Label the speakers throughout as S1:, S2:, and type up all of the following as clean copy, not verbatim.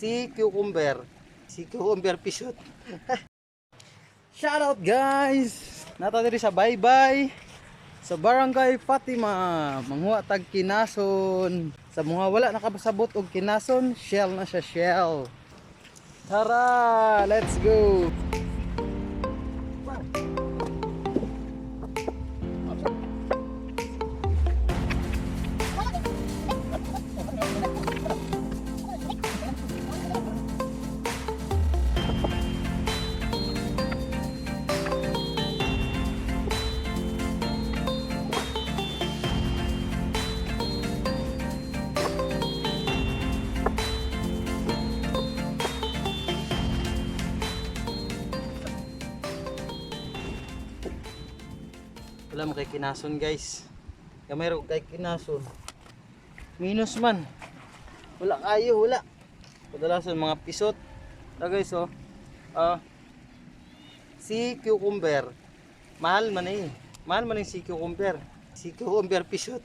S1: Si cucumber. Si cucumber pisot. Shout out guys. Nata diri sa Baybay. Sa Barangay Fatima. Manghuwa tag kinason. Sa mga wala nakabasabot og kinason, shell na siya, shell. Tara, let's go. Wala mo kay kinason guys. Gamay ro kay kinason. Minus man. Wala kayo, wala. Kadalasan mga pisot. Guys oh. Si cucumber. Mahal man eh. Mahal man yung si cucumber. Si cucumber pisot.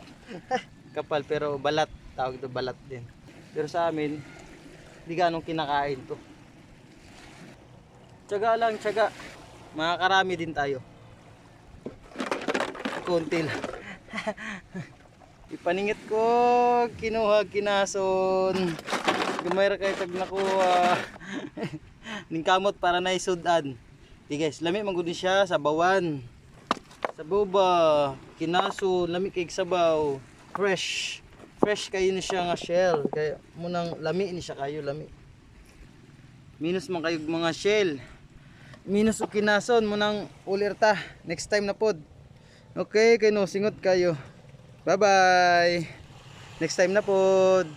S1: Kapal pero balat. Tawag ito balat din. Pero sa amin, hindi ganong kinakain to. Tiyaga lang, tiyaga. Makakarami din tayo. Konti lang. Ipaningit ko, kinuha, kinason. Gumayra kayo tag nakuha. Ningkamot para na isudan. Di guys, lami mangguni siya sa bawan. Sa boba, kinason, lami kay sabaw. Fresh. Fresh kayo ni siya nga shell. Kaya munang lami ni siya kayo, lami. Minus man kayo mga shell. Minus o kinason munang ulirta. Next time na pod. Okay, kay no singot kayo. Bye bye. Next time na pod.